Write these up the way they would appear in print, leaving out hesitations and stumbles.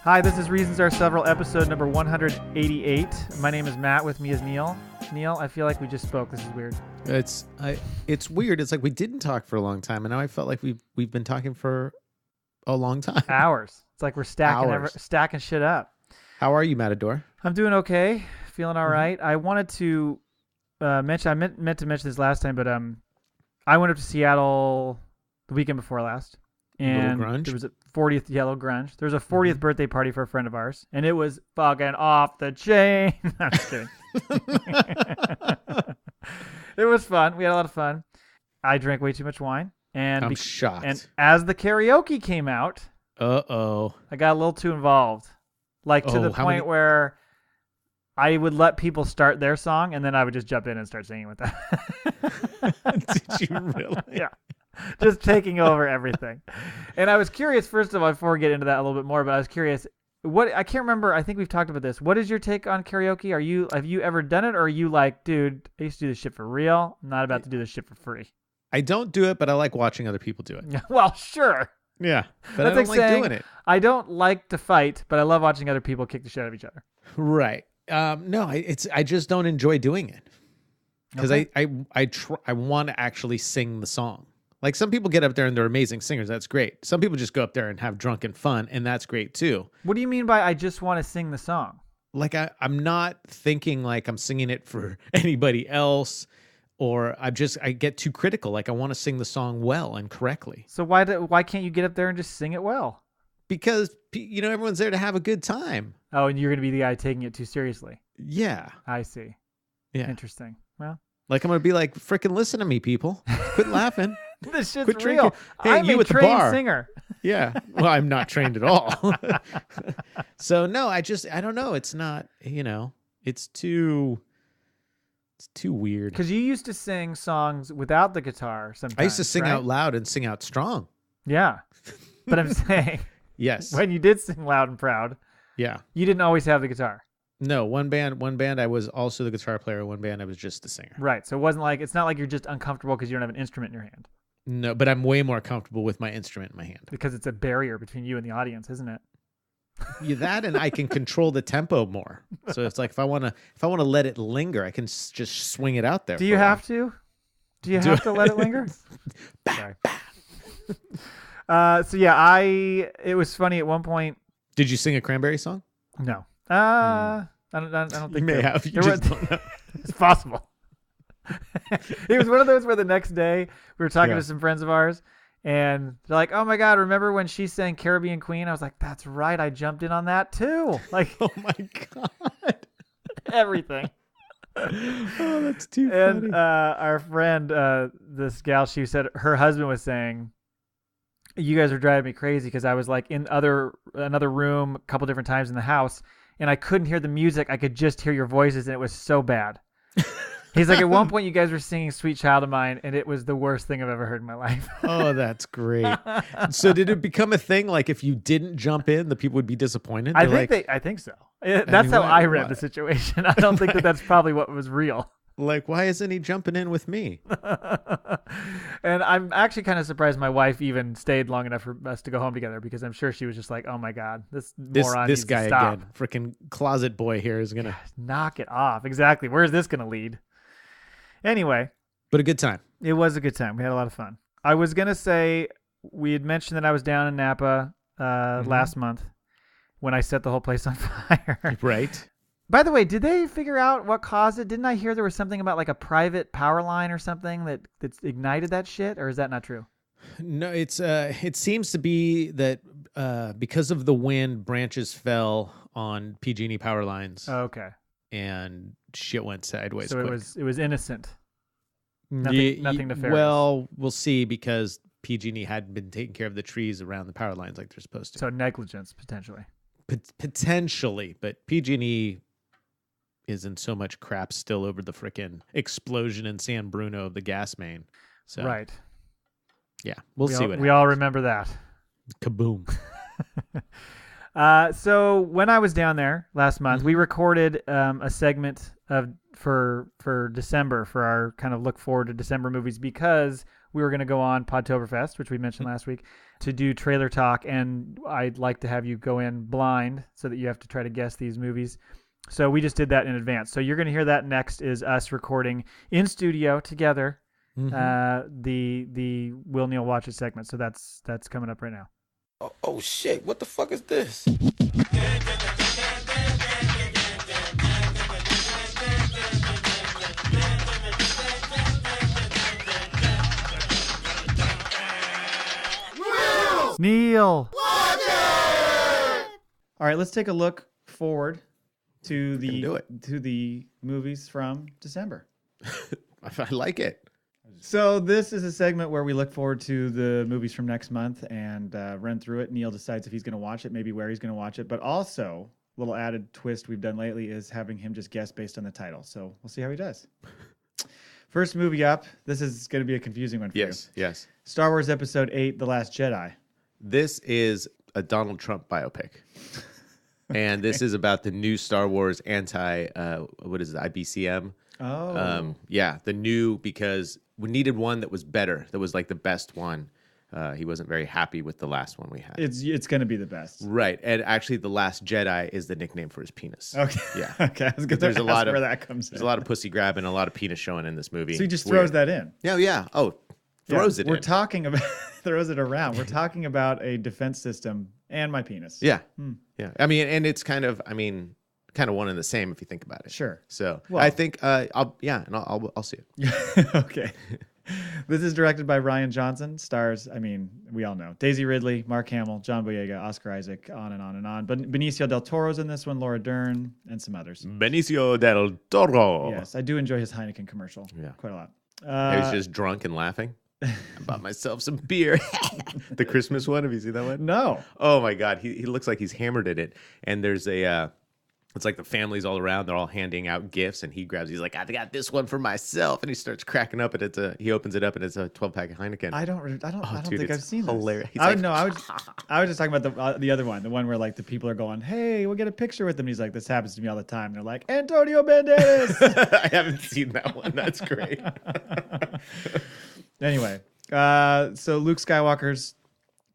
Hi, this is Reasons Are Several, episode number 188. My name is Matt. With me is Neil. Neil, I feel like we just spoke. This is weird. It's weird. It's like we didn't talk for a long time, and now I felt like we've been talking for a long time. Hours. It's like we're stacking shit up. How are you, Matador? I'm doing okay. Feeling all right. I wanted to mention. I meant to mention this last time, but I went up to Seattle the weekend before last. And there was a 40th yellow grunge. There was a 40th birthday party for a friend of ours, and it was fucking off the chain. I'm just kidding. It was fun. We had a lot of fun. I drank way too much wine, and I'm shocked. And as the karaoke came out, I got a little too involved, like to the point where I would let people start their song, and then I would just jump in and start singing with them. Did you really? Yeah. Just taking over everything. And I was curious, first of all, before we get into that a little bit more, but I was curious, I can't remember, I think we've talked about this. What is your take on karaoke? Have you ever done it, or are you like, dude, I used to do this shit for real. I'm not about to do this shit for free. I don't do it, but I like watching other people do it. Well, sure. Yeah. But that's I don't like doing it. I don't like to fight, but I love watching other people kick the shit out of each other. Right. No, I just don't enjoy doing it. Because I want to actually sing the song. Like, some people get up there and they're amazing singers. That's great. Some people just go up there and have drunken fun, and that's great too. What do you mean by I just want to sing the song? Like, I'm not thinking like I'm singing it for anybody else, or I get too critical. Like, I want to sing the song well and correctly. So why can't you get up there and just sing it well? Because, everyone's there to have a good time. Oh, and you're going to be the guy taking it too seriously. Yeah. I see. Yeah. Interesting. Well, like, I'm going to be like, freaking listen to me, people. Quit laughing. This shit's Quit real. Hey, I'm you a at the trained bar. singer. Yeah. Well, I'm not trained at all. So no, I don't know. It's not, it's too weird. Because you used to sing songs without the guitar sometimes. I used to sing right? out loud and sing out strong. Yeah. But I'm saying, yes, when you did sing loud and proud, yeah, you didn't always have the guitar. No, one band I was also the guitar player. One band I was just the singer. Right. So it's not like you're just uncomfortable because you don't have an instrument in your hand. No, but I'm way more comfortable with my instrument in my hand. Because it's a barrier between you and the audience, isn't it? Yeah, that, and I can control the tempo more. So it's like if I want to let it linger, I can just swing it out there. Do you have to? Do you have to let it linger? Sorry. So yeah, it was funny at one point. Did you sing a Cranberry song? No. I don't think you may have. You just don't know. It's possible. It was one of those where the next day we were talking to some friends of ours, and they're like, "Oh my God, remember when she sang Caribbean Queen?" I was like, "That's right, I jumped in on that too." Like, oh my God, everything. Oh, that's too funny. And our friend, this gal, she said her husband was saying, "You guys are driving me crazy," because I was like in another room a couple different times in the house, and I couldn't hear the music. I could just hear your voices, and it was so bad. He's like, at one point you guys were singing Sweet Child of Mine, and it was the worst thing I've ever heard in my life. Oh, that's great. So did it become a thing? Like, if you didn't jump in, the people would be disappointed? I think so. That's how I read the situation. I don't think that's probably what was real. Like, why isn't he jumping in with me? And I'm actually kind of surprised my wife even stayed long enough for us to go home together, because I'm sure she was just like, oh my God, this moron this needs guy to stop. again, freaking closet boy here is going to knock it off. Exactly. Where is this going to lead? Anyway. But a good time. It was a good time. We had a lot of fun. I was going to say, we had mentioned that I was down in Napa last month when I set the whole place on fire. Right. By the way, did they figure out what caused it? Didn't I hear there was something about like a private power line or something that's ignited that shit? Or is that not true? No, it seems to be that because of the wind, branches fell on PG&E power lines. Oh, okay. And shit went sideways. So quick. it was innocent. Nothing nefarious. Well, we'll see, because PG&E hadn't been taking care of the trees around the power lines like they're supposed to. So negligence potentially. Potentially, but PG&E is in so much crap still over the frickin' explosion in San Bruno of the gas main. So right. Yeah, we'll see what happens. We all remember that. Kaboom. So when I was down there last month, we recorded a segment for December, for our kind of look forward to December movies, because we were going to go on Podtoberfest, which we mentioned last week, to do trailer talk, and I'd like to have you go in blind so that you have to try to guess these movies. So we just did that in advance. So you're going to hear that next is us recording in studio together the Will Neil Watch It segment. So that's coming up right now. Oh shit, what the fuck is this? Neil! All right, let's take a look forward to the movies from December. I like it. So this is a segment where we look forward to the movies from next month and run through it. Neil decides if he's going to watch it, maybe where he's going to watch it, but also a little added twist we've done lately is having him just guess based on the title. So we'll see how he does. First movie up. This is going to be a confusing one for you. Yes. Star Wars Episode 8, The Last Jedi. This is a Donald Trump biopic. And this is about the new Star Wars what is it, IBCM? Oh. Yeah, the new, because we needed one that was better, that was like the best one. He wasn't very happy with the last one we had. It's going to be the best. Right. And actually, The Last Jedi is the nickname for his penis. Okay. Yeah. Okay. I was going to ask where that comes in. There's a lot of pussy grabbing, a lot of penis showing in this movie. So he just throws that in. Yeah. Oh, throws it in. We're talking about, throws it around. We're talking about a defense system and my penis. Yeah. Yeah. I mean, and it's kind of one and the same if you think about it. Sure. So well, I think I'll see it. Okay. This is directed by Rian Johnson. Stars, we all know Daisy Ridley, Mark Hamill, John Boyega, Oscar Isaac, on and on and on. But Benicio del Toro's in this one, Laura Dern, and some others. Benicio del Toro. Yes, I do enjoy his Heineken commercial. Yeah, quite a lot. He was just drunk and laughing. I bought myself some beer. The Christmas one. Have you seen that one? No. Oh my God, he looks like he's hammered at it. And there's it's like the family's all around. They're all handing out gifts, and he's like, I got this one for myself, and he starts cracking up, and he opens it up, and it's a 12-pack of Heineken. I don't think I've seen hilarious. This. I was just talking about the other one, the one where like the people are going, hey, we'll get a picture with him. And he's like, this happens to me all the time. And they're like, Antonio Banderas. I haven't seen that one. That's great. Anyway, so Luke Skywalker's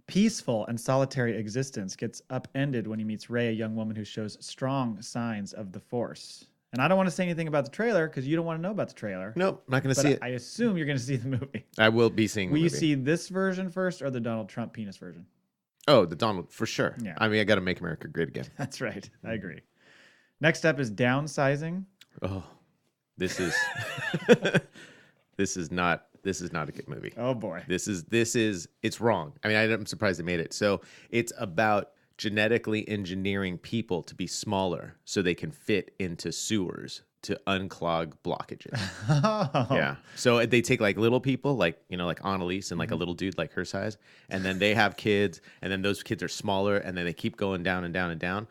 peaceful and solitary existence gets upended when he meets Rey, a young woman who shows strong signs of the Force. And I don't want to say anything about the trailer because you don't want to know about the trailer. Nope, not going to see it. I assume you're going to see the movie. I will be seeing the movie. Will you see this version first or the Donald Trump penis version? Oh, the Donald, for sure. Yeah. I got to make America great again. That's right. I agree. Next up is Downsizing. Oh, this is not a good movie. Oh boy. It's wrong. I'm surprised they made it. So it's about genetically engineering people to be smaller so they can fit into sewers to unclog blockages. Oh. Yeah. So they take like little people, like Annalise and like a little dude like her size, and then they have kids, and then those kids are smaller, and then they keep going down and down and down.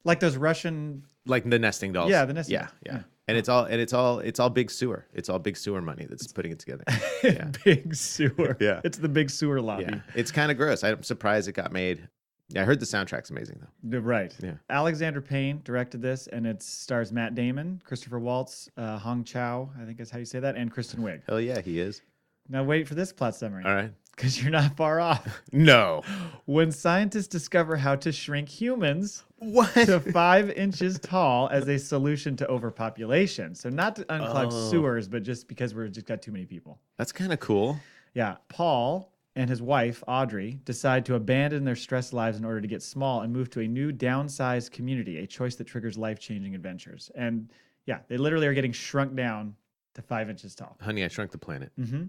Like those Russian, like the nesting dolls. Yeah, the nesting. Yeah. And it's all big sewer. It's all big sewer money that's putting it together. Yeah. Big sewer. Yeah. It's the big sewer lobby. Yeah. It's kind of gross. I'm surprised it got made. Yeah, I heard the soundtrack's amazing though. Right. Yeah. Alexander Payne directed this, and it stars Matt Damon, Christopher Waltz, Hong Chow, I think is how you say that, and Kristen Wiig. Hell yeah, he is. Now wait for this plot summary. All right. Because you're not far off. No. When scientists discover how to shrink humans What? to 5 inches tall as a solution to overpopulation. So not to unclog sewers, but just because we're just got too many people. That's kind of cool. Yeah. Paul and his wife, Audrey, decide to abandon their stressed lives in order to get small and move to a new downsized community, a choice that triggers life-changing adventures. And yeah, they literally are getting shrunk down to 5 inches tall. Honey, I Shrunk the Planet. Mm-hmm.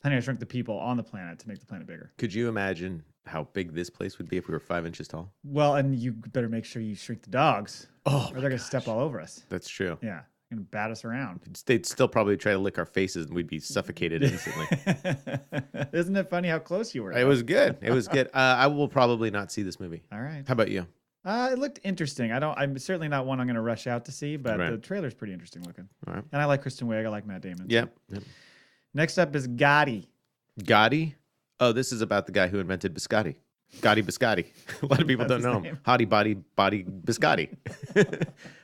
Honey, I Shrunk the people on the planet to make the planet bigger. Could you imagine how big this place would be if we were 5 inches tall? Well, and you better make sure you shrink the dogs. Oh, or they're going to step all over us. That's true. Yeah. And bat us around. They'd still probably try to lick our faces and we'd be suffocated instantly. Isn't it funny how close you were? It was good. It was good. I will probably not see this movie. All right. How about you? It looked interesting. I'm certainly not one I'm going to rush out to see, but Right. the trailer's pretty interesting looking. All right. And I like Kristen Wiig. I like Matt Damon. Yep. Next up is Gotti. Gotti? Oh, this is about the guy who invented biscotti. Gotti Biscotti. A lot of people don't know him. name. Hottie Body Biscotti.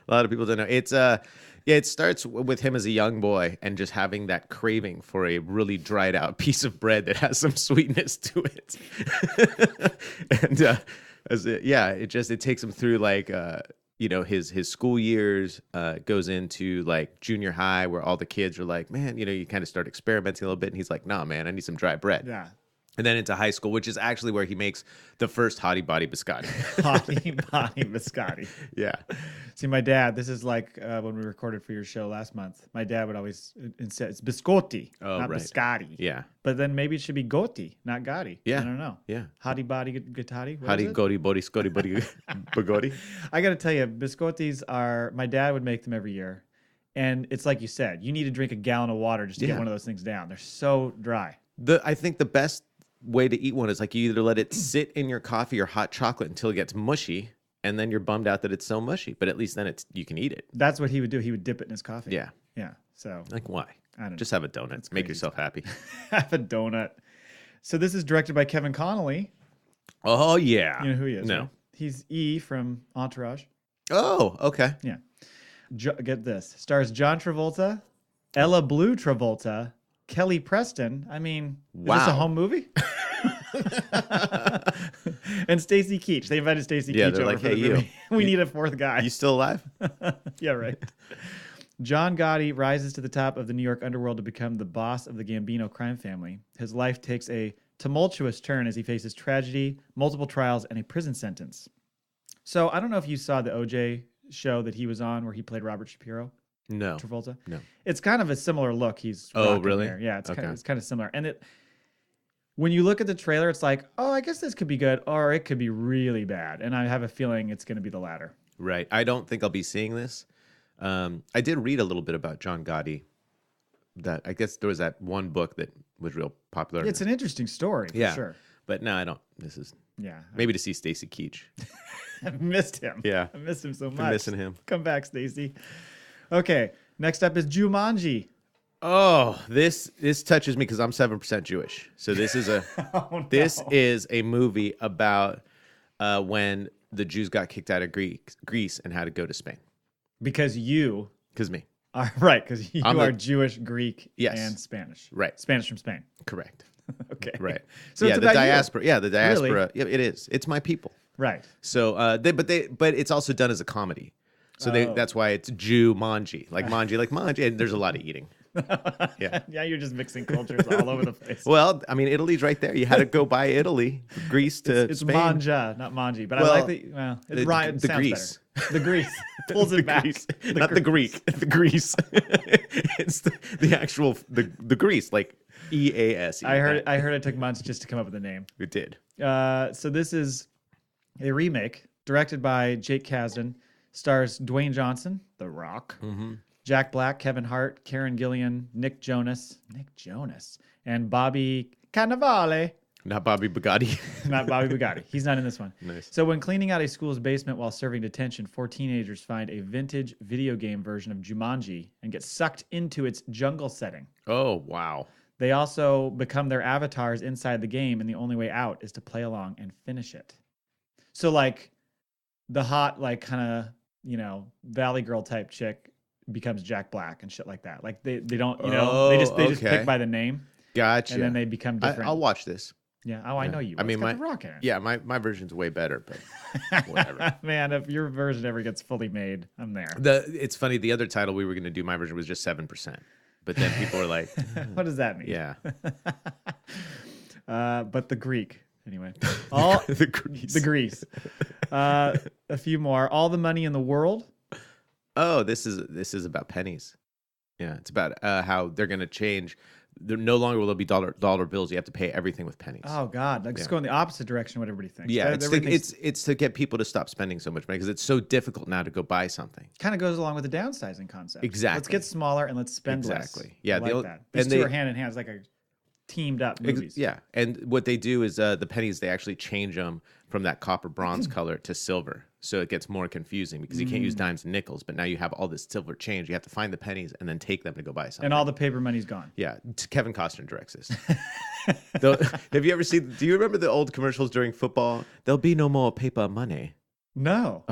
A lot of people don't know. It's yeah, it starts with him as a young boy and just having that craving for a really dried out piece of bread that has some sweetness to it. And it takes him through like his school years, goes into like junior high where all the kids are like, man, you kind of start experimenting a little bit, and he's like, nah, man, I need some dry bread. Yeah. And then into high school, which is actually where he makes the first Hottie Body Biscotti. Hottie Body Biscotti. Yeah. See, my dad, this is like when we recorded for your show last month. My dad would always say it's biscotti, not right. biscotti. Yeah. But then maybe it should be gotti, not gotti. Yeah. I don't know. Yeah. Hottie Body Gotti. Hottie Godi Body Scotty Body Bagodi. I got to tell you, biscottis are, my dad would make them every year. And it's like you said, you need to drink a gallon of water just to get one of those things down. They're so dry. I think the best way to eat one is like you either let it sit in your coffee or hot chocolate until it gets mushy, and then you're bummed out that it's so mushy. But at least then you can eat it. That's what he would do. He would dip it in his coffee. Yeah. Yeah. So like why? I don't know. Just have a donut. Make yourself happy. Have a donut. So this is directed by Kevin Connolly. Oh yeah. You know who he is? No. Right? He's E from Entourage. Oh, okay. Yeah. Get this. Stars John Travolta, Ella Blue Travolta, Kelly Preston. I mean, is this a home movie? And Stacy Keach. They invited Stacy Keach they're over like, for hey, the you. movie. We need a fourth guy. You still alive? Yeah, right. John Gotti rises to the top of the New York underworld to become the boss of the Gambino crime family. His life takes a tumultuous turn as he faces tragedy, multiple trials, and a prison sentence. So I don't know if you saw the OJ show that he was on where he played Robert Shapiro. No. Travolta. No. It's kind of a similar look. He's really? there. Yeah, it's kind of similar. And when you look at the trailer, it's like, oh, I guess this could be good, or it could be really bad. And I have a feeling it's going to be the latter. Right. I don't think I'll be seeing this. I did read a little bit about John Gotti. That I guess there was that one book that was real popular. It's an interesting story, for sure. But no, I don't. Maybe to see Stacy Keach. I missed him. Yeah. I missed him so much. I'm missing him. Come back, Stacy. Okay, next up is Jumanji. Oh, this touches me because I'm 7% Jewish. So this is this is a movie about when the Jews got kicked out of Greece and had to go to Spain. Because me. Are right, because you are Jewish, Greek, and Spanish. Right. Spanish from Spain. Correct. Okay. Right. So yeah, it's the about diaspora. you. Yeah, the diaspora. Really? Yeah, it is. It's my people. Right. So but it's also done as a comedy. So that's why it's Jew-manji. Like manji, and there's a lot of eating. Yeah. Yeah, you're just mixing cultures all over the place. Well, I mean, Italy's right there. You had to go by Italy, Greece to it's Spain. manja, not manji. But I like it sounds Greece. better. The Greece. Pulls it back. Greece. Not the Greek. The Greece. It's the actual the Greece, like EAS. I heard it took months just to come up with a name. It did. So this is a remake directed by Jake Kasdan. Stars Dwayne Johnson, The Rock, Jack Black, Kevin Hart, Karen Gillian, Nick Jonas, and Bobby Cannavale. Not Bobby Bugatti. Not Bobby Bugatti. He's not in this one. Nice. So when cleaning out a school's basement while serving detention, 4 teenagers find a vintage video game version of Jumanji and get sucked into its jungle setting. Oh, wow. They also become their avatars inside the game, and the only way out is to play along and finish it. So like the hot, like kind of, Valley Girl type chick becomes Jack Black and shit like that. Like they don't, they just pick by the name. Gotcha. And then they become different. I'll watch this. Yeah. Oh, I know you. I mean, The Rock in it. Yeah, my version's way better, but whatever. Man, if your version ever gets fully made, I'm there. It's funny. The other title we were going to do, my version was just 7%, but then people were like, "What does that mean?" Yeah. But the Greek, anyway. All the Greece. The Greece. A few more. All the money in the world. Oh, this is about pennies. Yeah, it's about how they're going to change. No longer will there be dollar bills. You have to pay everything with pennies. Oh God! Like just go in the opposite direction of what everybody thinks. Yeah, it's to get people to stop spending so much money because it's so difficult now to go buy something. Kind of goes along with the downsizing concept. Exactly. Let's get smaller and let's spend less. Exactly. Yeah, I like that. These two are hand in hand. It's like a teamed up movies. Yeah, and what they do is the pennies, they actually change them from that copper bronze color to silver, so it gets more confusing because you can't use dimes and nickels, but now you have all this silver change. You have to find the pennies and then take them to go buy something. And all the paper money's gone. Yeah, Kevin Costner directs this. Have you ever seen? Do you remember the old commercials during football? There'll be no more paper money. No.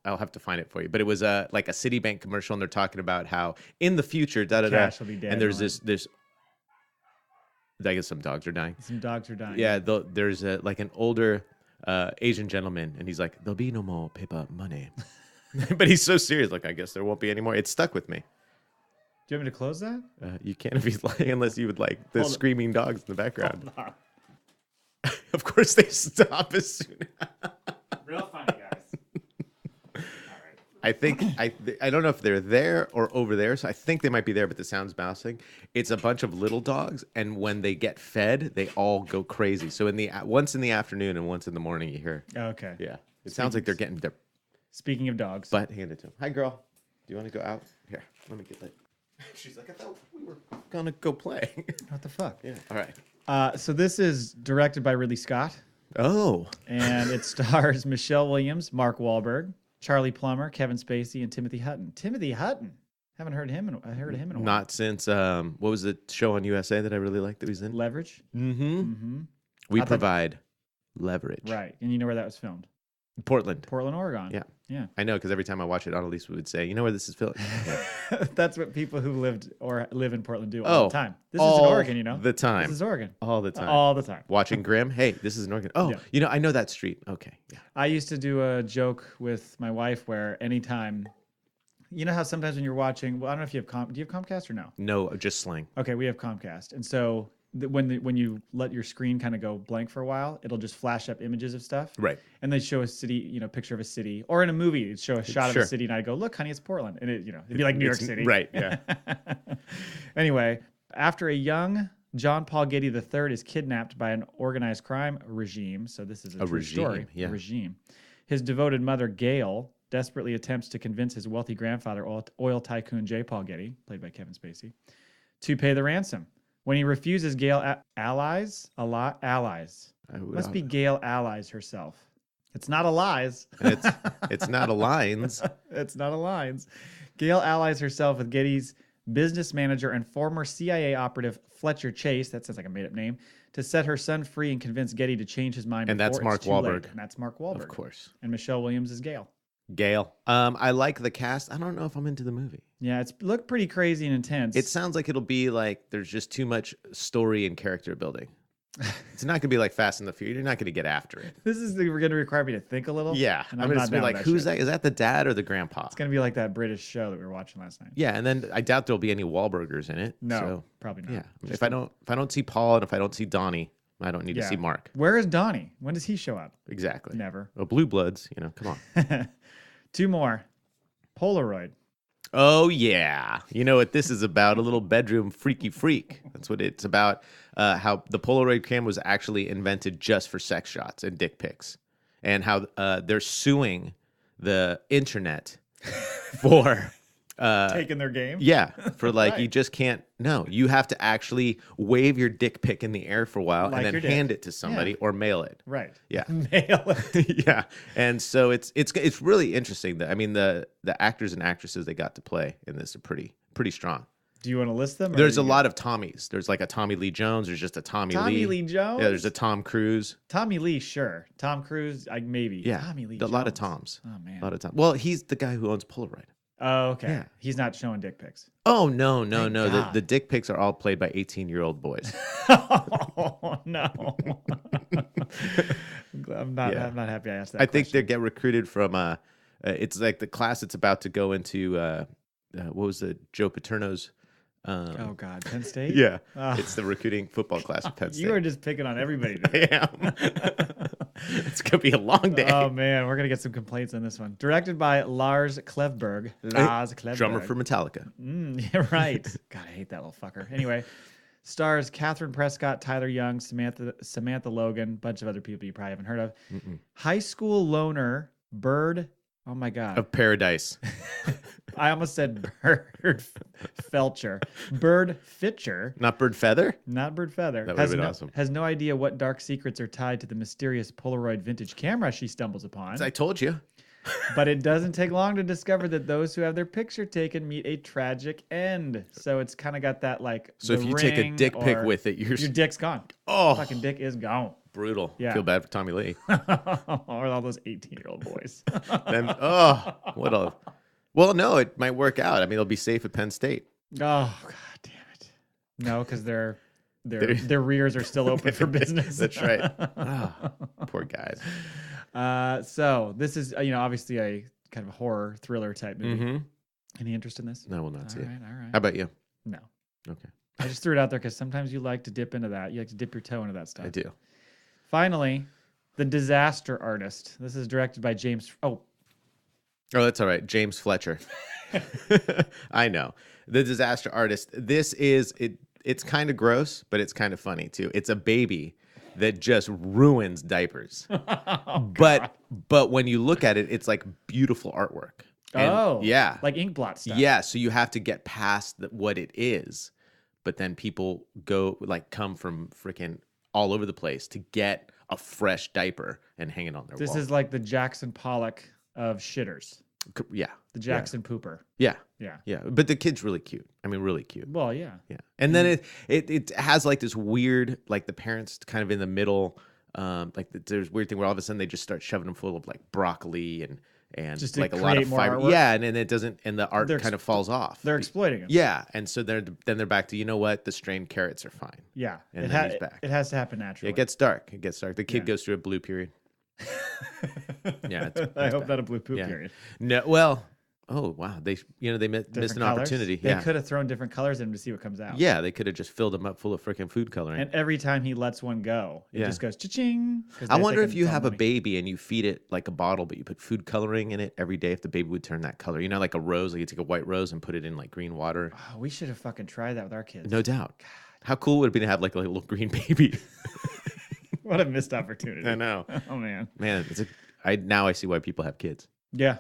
I'll have to find it for you. But it was like a Citibank commercial, and they're talking about how in the future, da da da. Cash will be dead. And there's this. I guess some dogs are dying. Some dogs are dying. Yeah, there's like an older Asian gentleman, and he's like, "There'll be no more paper money," but he's so serious. Like, I guess there won't be any more. It stuck with me. Do you want me to close that? You can't if he's lying unless you would like the screaming dogs in the background. Of course, they stop as soon. Real funny, guys. I think I don't know if they're there or over there, so I think they might be there, but the sound's bouncing. It's a bunch of little dogs, and when they get fed, they all go crazy. So once in the afternoon and once in the morning, you hear. Okay. Yeah, it sounds like they're getting their Speaking of dogs, butt handed to them. Hi, girl. Do you want to go out? Here, let me get that. She's like, I thought we were gonna go play. what the fuck? Yeah. All right. So this is directed by Ridley Scott, Oh. and it stars Michelle Williams, Mark Wahlberg, Charlie Plummer, Kevin Spacey, and Timothy Hutton. Timothy Hutton. Haven't heard him. I heard of him in a while. Not since what was the show on USA that I really liked that he was in? Leverage. Mm-hmm. We I thought- provide leverage. Right, and you know where that was filmed? Portland. Portland, Oregon. Yeah. Yeah. I know because every time I watch it, Annalise would say, "You know where this is filmed?" Yeah. That's what people who lived or live in Portland do all the time. This is in all Oregon, you know. the time. This is Oregon. All the time. All the time. Watching Grimm. Hey, this is an Oregon. Oh, Yeah. I know that street. Okay. Yeah. I used to do a joke with my wife where anytime, you know how sometimes when you're watching, well, I don't know if you have do you have Comcast or no? No, just slang. Okay, we have Comcast, and so when you let your screen kind of go blank for a while, it'll just flash up images of stuff. Right. And they show a city, picture of a city, or in a movie, it'd show a shot Sure. of a city, and I go, "Look, honey, it's Portland," and it'd be like New York City. Right. Yeah. Anyway, after a young John Paul Getty III is kidnapped by an organized crime regime, so this is a true regime, story. yeah. A regime. His devoted mother, Gail, desperately attempts to convince his wealthy grandfather, oil tycoon J. Paul Getty, played by Kevin Spacey, to pay the ransom. When he refuses, Gail allies. Must be Gail allies herself. It's not a lies. It's not a lines. It's not a lines. Gail allies herself with Getty's business manager and former CIA operative Fletcher Chase, that sounds like a made-up name, to set her son free and convince Getty to change his mind. And that's before it's Mark too late. Wahlberg. And that's Mark Wahlberg. Of course. And Michelle Williams is Gail. Gail. I like the cast. I don't know if I'm into the movie. Yeah, it's looked pretty crazy and intense. It sounds like it'll be like there's just too much story and character building. It's not going to be like Fast and the Furious. You're not going to get after it. This is going to require me to think a little. Yeah. And I'm I'm going not to be down like, with who's shit. that? Is that the dad or the grandpa? It's going to be like that British show that we were watching last night. Yeah, and then I doubt there'll be any Wahlburgers in it. No, so, probably not. yeah. If I don't see Paul and if I don't see Donnie, I don't need to see Mark. Where is Donnie? When does he show up? Exactly. Never. Well, Blue Bloods, come on. Two more. Polaroid. Oh, yeah. You know what this is about? A little bedroom freaky freak. That's what it's about. How the Polaroid camera was actually invented just for sex shots and dick pics. And how they're suing the internet for... Taking their game? Yeah, for like, Right. you just can't... No, you have to actually wave your dick pic in the air for a while Like and your then dick. hand it to somebody or mail it. Right. Yeah. Mail it. Yeah, and so it's really interesting. That I mean, the actors and actresses they got to play in this are pretty strong. Do you want to list them? or There's a you- lot of Tommies. There's like a Tommy Lee Jones. There's just a Tommy Lee Jones? Yeah, there's a Tom Cruise. Tommy Lee, sure. Tom Cruise, maybe. Yeah, Tommy Lee a lot of Jones. Toms. Oh, man. A lot of Toms. Well, he's the guy who owns Polaroid. Oh, okay. Yeah. He's not showing dick pics. Oh no. Thank The God. dick pics are all played by 18-year-old boys. Oh, no. I'm not happy I asked that I think question. they get recruited from. It's like the class that's about to go into. What was the Joe Paterno's? Oh, God. Penn State? Yeah, Oh. it's the recruiting football class at Penn State. You are just picking on everybody today. I am. It's gonna be a long day. Oh, man. We're going to get some complaints on this one. Directed by Lars Klevberg. Lars Klevberg. Drummer for Metallica. Yeah, right. God, I hate that little fucker. Anyway, stars Catherine Prescott, Tyler Young, Samantha Logan, bunch of other people you probably haven't heard of. High school loner Bird. Oh my God. Of Paradise. I almost said Bird Felcher. Bird Fitcher. Not Bird Feather? Not Bird Feather. That would've been awesome. Has no idea what dark secrets are tied to the mysterious Polaroid vintage camera she stumbles upon. I told you. But it doesn't take long to discover that those who have their picture taken meet a tragic end. So it's kind of got that like. So The if you take a Ring dick pic or with it, your dick's gone. Oh. Fucking dick is gone. Brutal. Yeah. Feel bad for Tommy Lee. Or all those 18-year-old boys. Then, well, no, it might work out. I mean, they'll be safe at Penn State. Oh, God damn it. No, because their rears are still open for business. That's right. Poor guys. So this is, obviously a kind of a horror thriller type movie. Mm-hmm. Any interest in this? No, we'll not see it. All right. How about you? No. Okay. I just threw it out there because sometimes you like to dip into that. You like to dip your toe into that stuff. I do. Finally, The Disaster Artist. This is directed by James. Oh, that's all right. James Fletcher. I know. The Disaster Artist. This is it. It's kind of gross, but it's kind of funny too. It's a baby that just ruins diapers. But when you look at it, it's like beautiful artwork. And yeah, like ink blot stuff. Yeah, so you have to get past what it is, but then people come from freaking all over the place to get a fresh diaper and hang it on their wall. This is like the Jackson Pollock of shitters. Yeah. The Jackson Pooper. Yeah. Yeah. Yeah. But the kid's really cute. I mean, really cute. Well, yeah. Yeah. And then it has like this weird, like the parents kind of in the middle, there's weird thing where all of a sudden they just start shoving them full of like broccoli and just like a lot of fiber. Artwork. Yeah. And then it doesn't, and the art kind of falls off. They're exploiting it. Yeah. And so they're back to, you know what? The strained carrots are fine. Yeah. And then he's back. It has to happen naturally. It gets dark. The kid goes through a blue period. Yeah. I hope not a blue poop period. No. Well, oh wow. They missed an opportunity. They could have thrown different colors in him to see what comes out. Yeah. They could have just filled them up full of freaking food coloring. And every time he lets one go, it just goes cha-ching. I wonder if you have a baby and you feed it like a bottle, but you put food coloring in it every day, if the baby would turn that color. You know, like a rose, like you take a white rose and put it in like green water. Oh, we should have fucking tried that with our kids. No doubt. God. How cool would it be to have like a little green baby? What a missed opportunity. I know. Oh man. Man, now I see why people have kids. Yeah.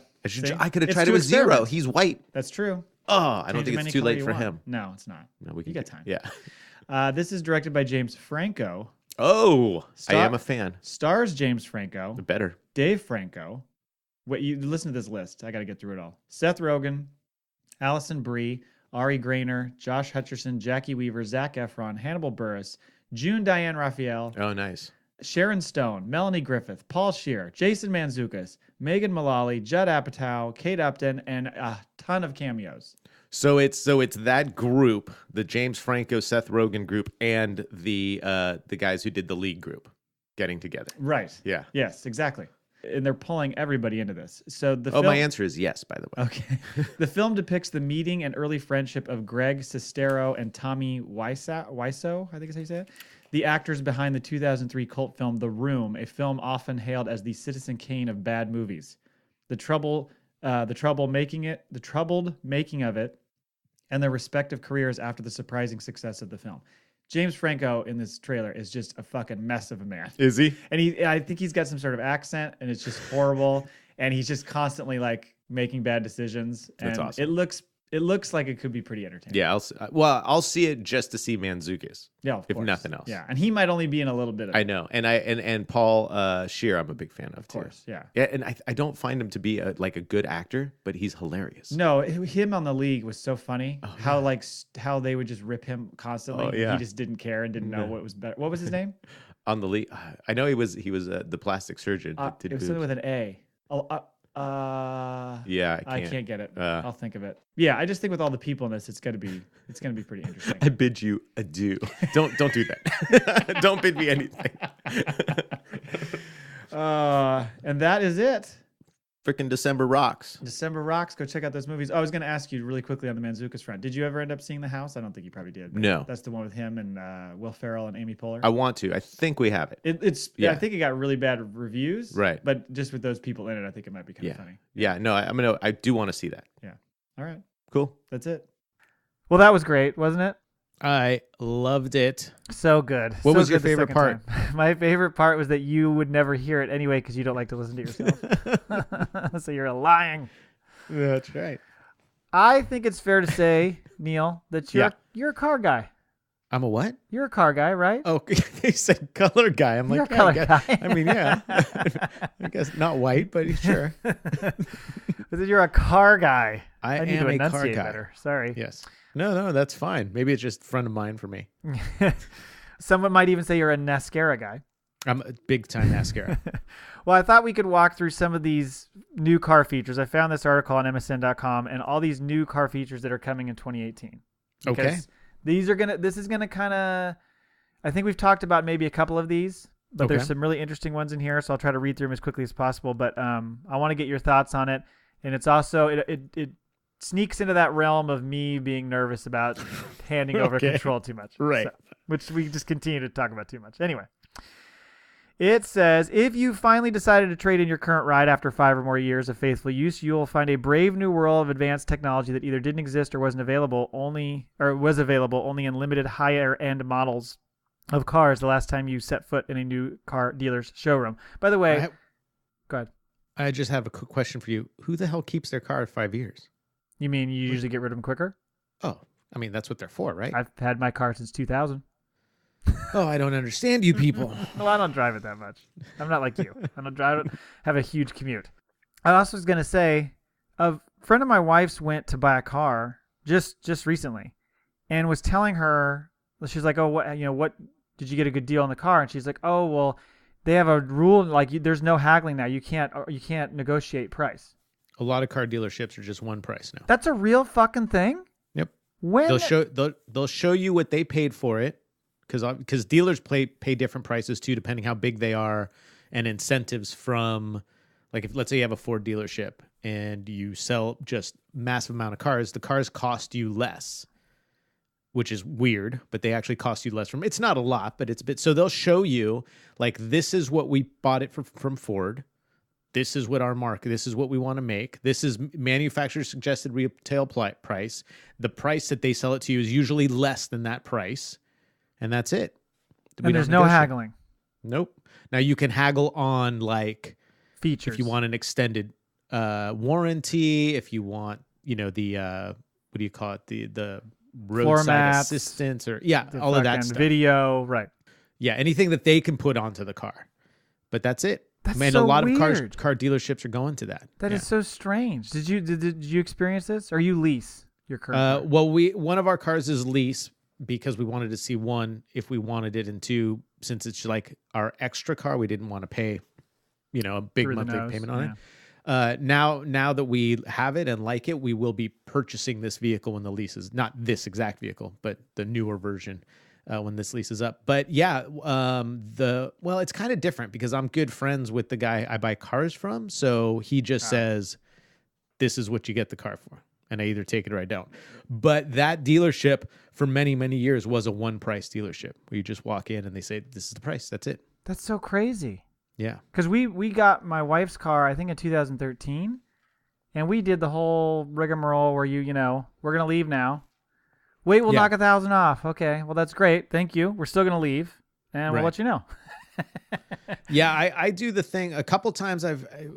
I could have tried it with Zero. He's white. That's true. Oh, I don't think it's too late for him. No, it's not. No, we you got time. Yeah. This is directed by James Franco. Oh, I am a fan. Stars James Franco. Better. Dave Franco. Wait, you listen to this list. I got to get through it all. Seth Rogen, Allison Brie, Ari Grainer, Josh Hutcherson, Jackie Weaver, Zac Efron, Hannibal Buress, June Diane Raphael. Oh, nice. Sharon Stone, Melanie Griffith, Paul Scheer, Jason Mantzoukas, Megan Mullally, Judd Apatow, Kate Upton, and a ton of cameos. So it's that group, the James Franco, Seth Rogen group, and the guys who did the League group getting together. Right. Yeah. Yes, exactly. And they're pulling everybody into this. So my answer is yes, by the way. Okay. The film depicts the meeting and early friendship of Greg Sestero and Tommy Wiseau, I think is how you say it. The actors behind the 2003 cult film The Room, a film often hailed as the Citizen Kane of bad movies. The troubled making of it, and their respective careers after the surprising success of the film. James Franco in this trailer is just a fucking mess of a man. Is he? And I think he's got some sort of accent, and it's just horrible. And he's just constantly like making bad decisions. That's and awesome. It looks like it could be pretty entertaining. Yeah, I'll see it just to see Mantzoukas. Yeah, if nothing else. Yeah, and he might only be in a little bit of it. I know, and Paul Scheer, I'm a big fan of course, too. Yeah. Yeah, and I don't find him to be a good actor, but he's hilarious. No, him on The League was so funny. How they would just rip him constantly. Oh, yeah. He just didn't care and didn't know what was better. What was his name? On The League, I know he was the plastic surgeon. It was something with an A. Yeah, I can't get it. I'll think of it. Yeah, I just think with all the people in this, it's gonna be pretty interesting. I bid you adieu. Don't do that. Don't bid me anything. And that is it. Freaking December rocks. December rocks. Go check out those movies. Oh, I was going to ask you really quickly on the Mantzoukas front. Did you ever end up seeing The House? I don't think you probably did. No. That's the one with him and Will Ferrell and Amy Poehler. I want to. I think we have it. I think it got really bad reviews. Right. But just with those people in it, I think it might be kind of funny. Yeah. No, I do want to see that. Yeah. All right. Cool. That's it. Well, that was great, wasn't it? I loved it. So good. What was your the favorite second part? time. My favorite part was that you would never hear it anyway because you don't like to listen to yourself. So you're lying. That's right. I think it's fair to say, Neil, that you're a car guy. I'm a what? You're a car guy, right? Oh, he said color guy. I'm You're like, a color guy. I mean, yeah. I guess not white, but sure. But you're a car guy. I need am to a car enunciate guy. better. Sorry. Yes. No, that's fine. Maybe it's just front of mind for me. Someone might even say you're a Nascara guy. I'm a big time mascara. Well, I thought we could walk through some of these new car features. I found this article on MSN.com and all these new car features that are coming in 2018. Okay. This is gonna kind of, I think we've talked about maybe a couple of these, but there's some really interesting ones in here. So I'll try to read through them as quickly as possible. But I want to get your thoughts on it. And it's also, it sneaks into that realm of me being nervous about handing over control too much. Right. So, which we just continue to talk about too much. Anyway. It says, if you finally decided to trade in your current ride after 5 or more years of faithful use, you will find a brave new world of advanced technology that either didn't exist or was available only in limited higher end models of cars the last time you set foot in a new car dealer's showroom. By the way, go ahead. I just have a quick question for you. Who the hell keeps their car at 5 years? You mean you usually get rid of them quicker? Oh, I mean, that's what they're for, right? I've had my car since 2000. Oh, I don't understand you people. Well, I don't drive it that much. I'm not like you. I don't drive it, have a huge commute. I also was going to say, a friend of my wife's went to buy a car just recently and was telling her, she's like, oh, what did you get a good deal on the car? And she's like, oh, well, they have a rule, like there's no haggling now. You can't negotiate price. A lot of car dealerships are just one price now. That's a real fucking thing? Yep. When they'll show you what they paid for it. Because dealers pay different prices too, depending how big they are, and incentives from, like, if let's say you have a Ford dealership and you sell just massive amount of cars, the cars cost you less, which is weird, but they actually cost you less. It's not a lot, but it's a bit. So they'll show you, like, this is what we bought it from Ford. This is what our market. This is what we want to make. This is manufacturer suggested retail price. The price that they sell it to you is usually less than that price. And that's it. And there's no haggling. Nope. Now you can haggle on, like, features. If you want an extended warranty, if you want, the what do you call it? The roadside assistance, or all of that stuff. Video, right? Yeah, anything that they can put onto the car. But that's it. That's a lot of car dealerships are going to that. That is so strange. Did you experience this, or you lease your current? Well, one of our cars is lease, because we wanted to see, one, if we wanted it, and two, since it's like our extra car, we didn't want to pay, a big monthly payment on it. Now that we have it and like it, we will be purchasing this vehicle when the lease is, not this exact vehicle, but the newer version when this lease is up. But yeah, it's kind of different because I'm good friends with the guy I buy cars from. So he just says, this is what you get the car for. And I either take it or I don't. But that dealership for many, many years was a one-price dealership where you just walk in and they say, this is the price. That's it. That's so crazy. Yeah. Because we got my wife's car, I think, in 2013. And we did the whole rigmarole where we're going to leave now. Wait, we'll knock $1,000 off. Okay, well, that's great. Thank you. We're still going to leave. And we'll let you know. Yeah, I do the thing a couple times.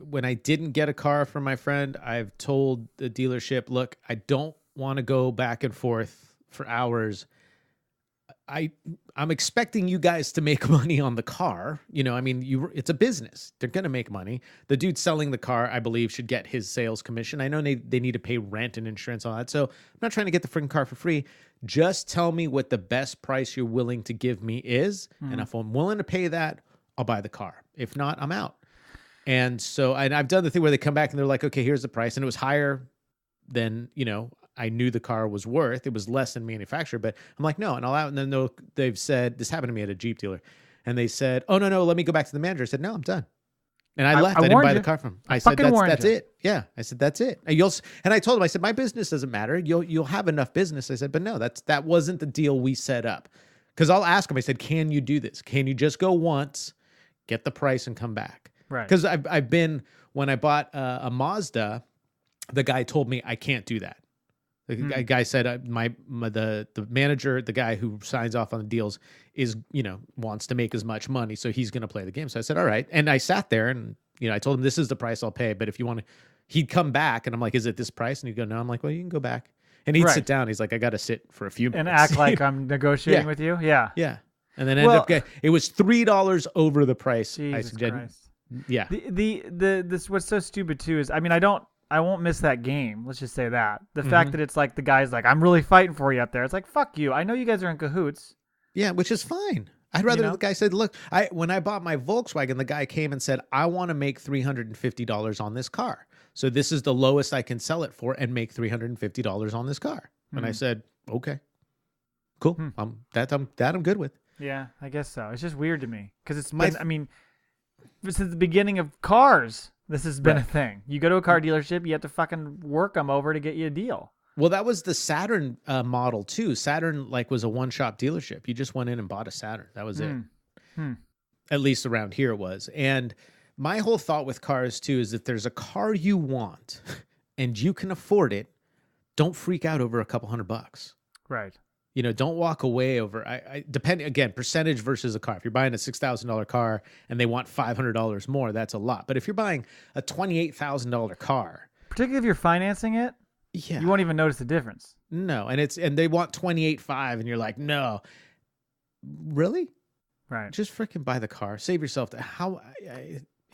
When I didn't get a car from my friend, I've told the dealership, look, I don't want to go back and forth for hours. I'm expecting you guys to make money on the car. It's a business. They're going to make money. The dude selling the car, I believe, should get his sales commission. I know they need to pay rent and insurance, all that. So I'm not trying to get the freaking car for free. Just tell me what the best price you're willing to give me is. And if I'm willing to pay that, I'll buy the car. If not, I'm out. And so I've done the thing where they come back and they're like, okay, here's the price. And it was higher than, I knew the car was worth. It was less than manufacturer, but I'm like, no, and I'll out. And then they've said, this happened to me at a Jeep dealer. And they said, oh, no, let me go back to the manager. I said, no, I'm done. And I left. I didn't buy the car from him. I said, that's it. Yeah. I said, that's it. And I told him, I said, my business doesn't matter. You'll have enough business. I said, but no, that wasn't the deal we set up. Because I'll ask him, I said, can you do this? Can you just go once, get the price, and come back? Right. Because I've been, when I bought a Mazda, the guy told me I can't do that. The guy said, the manager, the guy who signs off on the deals is, wants to make as much money. So he's going to play the game. So I said, all right. And I sat there and, I told him, this is the price I'll pay. But if you want to, he'd come back and I'm like, is it this price? And he'd go, no. I'm like, well, you can go back. And he'd sit down. He's like, I got to sit for a few minutes. And act like I'm negotiating with you. Yeah. Yeah. And then it was $3 over the price. Jesus Christ. Yeah. This what's so stupid too is, I won't miss that game. Let's just say that. The fact that it's like the guy's like, I'm really fighting for you up there. It's like, fuck you. I know you guys are in cahoots. Yeah, which is fine. I'd rather You know? the guy said, look, when I bought my Volkswagen, the guy came and said, I want to make $350 on this car. So this is the lowest I can sell it for and make $350 on this car. And I said, okay, cool. I'm good with. Yeah, I guess so. It's just weird to me because it's been, since the beginning of cars, this has been a thing. You go to a car dealership, you have to fucking work them over to get you a deal. Well, that was the Saturn model too. Saturn was a one-shop dealership. You just went in and bought a Saturn. That was it. At least around here it was. And my whole thought with cars too is if there's a car you want and you can afford it, don't freak out over a couple $100. Right. Don't walk away over. Depending again, percentage versus a car. If you're buying a $6,000 car and they want $500 more, that's a lot. But if you're buying a $28,000 car, particularly if you're financing it, you won't even notice the difference. No, and they want 28.5, and you're like, no, really? Right. Just freaking buy the car. Save yourself. If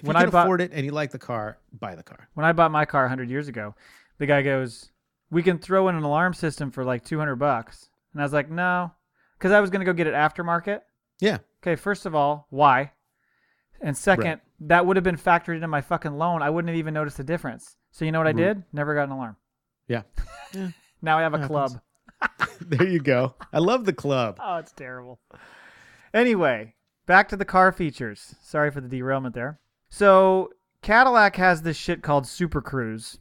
when you can afford it and you like the car, buy the car. When I bought my car 100 years ago, the guy goes, "We can throw in an alarm system for like $200." And I was like, no, because I was going to go get it aftermarket. Yeah. Okay, first of all, why? And second, that would have been factored into my fucking loan. I wouldn't have even noticed the difference. So you know what I did? Never got an alarm. Yeah. Now I have a club. There you go. I love the club. Oh, it's terrible. Anyway, back to the car features. Sorry for the derailment there. So Cadillac has this shit called Super Cruise,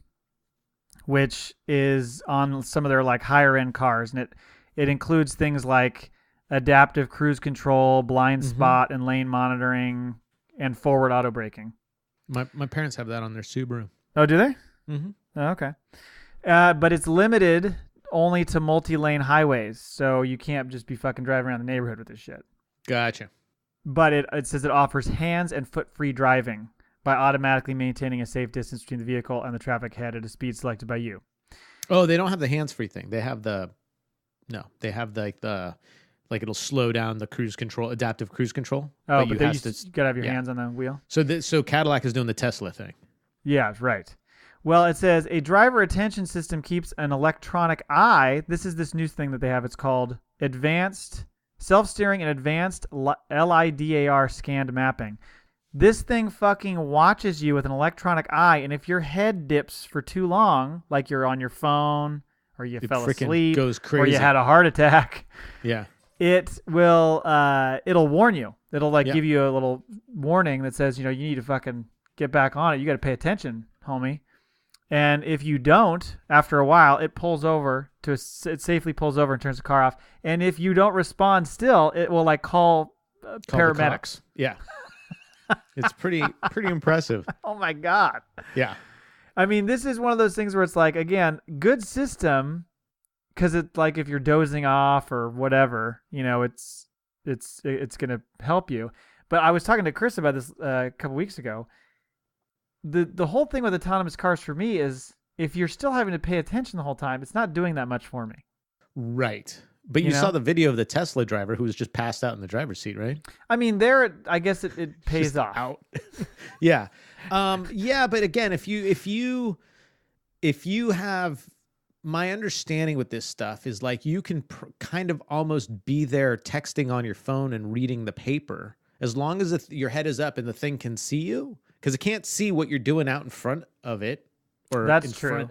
which is on some of their like higher end cars, and it includes things like adaptive cruise control, blind spot and lane monitoring, and forward auto braking. My parents have that on their Subaru. Oh, do they? Mm-hmm. Oh, okay. But it's limited only to multi-lane highways, so you can't just be fucking driving around the neighborhood with this shit. Gotcha. But it says it offers hands and foot-free driving by automatically maintaining a safe distance between the vehicle and the traffic ahead at a speed selected by you. Oh, they don't have the hands-free thing. They have like it'll slow down the cruise control, adaptive cruise control. Oh, but you gotta have your hands on the wheel. So Cadillac is doing the Tesla thing. Yeah, right. Well, it says a driver attention system keeps an electronic eye. This is this new thing that they have. It's called Advanced Self-Steering and Advanced LIDAR Scanned Mapping. This thing fucking watches you with an electronic eye, and if your head dips for too long, like you're on your phone or you fell asleep goes crazy. or you had a heart attack, yeah, it will it'll warn you. It'll give you a little warning that says, you need to fucking get back on it. You got to pay attention, homie. And if you don't, after a while, it safely pulls over and turns the car off. And if you don't respond still, it will call paramedics. Yeah. It's pretty impressive. Oh my God. Yeah. I mean, this is one of those things where it's like, again, good system, because it's like if you're dozing off or whatever, it's going to help you. But I was talking to Chris about this a couple weeks ago. The whole thing with autonomous cars for me is if you're still having to pay attention the whole time, it's not doing that much for me. Right. But you saw the video of the Tesla driver who was just passed out in the driver's seat, right? I mean, I guess it pays off. Out. Yeah. Yeah, but again, if you have, my understanding with this stuff is like you can kind of almost be there texting on your phone and reading the paper as long as your head is up and the thing can see you. Because it can't see what you're doing out in front of it. That's true.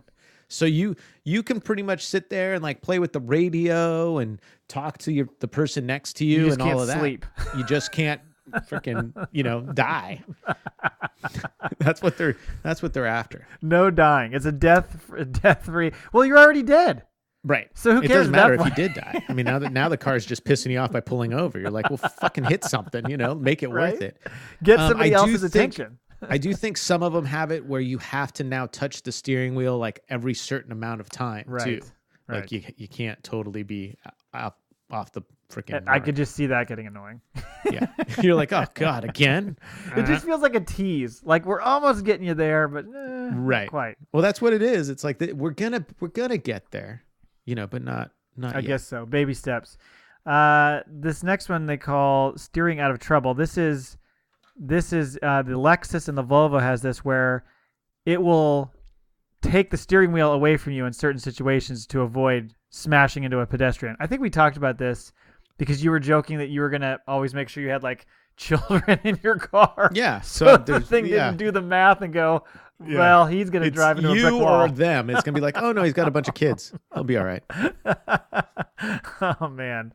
So you can pretty much sit there and play with the radio and talk to the person next to you and all of that. Sleep. You just can't freaking die. That's what they're after. No dying. It's a death free. Well, you're already dead. Right. So who cares? It doesn't matter if you did die. I mean, now the car's just pissing you off by pulling over. You're like, well, fucking hit something, make it worth it. Get somebody else's attention. I do think some of them have it where you have to now touch the steering wheel every certain amount of time too. Right. You can't totally be off the freaking. I could just see that getting annoying. Yeah, you're like, oh God, again. It just feels like a tease. Like we're almost getting you there, but right, not quite. Well, that's what it is. It's like we're gonna get there, but not I yet. guess so. Baby steps. This next one they call steering out of trouble. This is the Lexus and the Volvo has this where it will take the steering wheel away from you in certain situations to avoid smashing into a pedestrian. I think we talked about this because you were joking that you were gonna always make sure you had like children in your car. Yeah. So the there's- thing yeah. didn't do the math and go, Yeah. well, he's gonna It's drive into a you brick wall. or them. It's gonna be like, oh no, he's got a bunch of kids. He'll be all right. Oh man,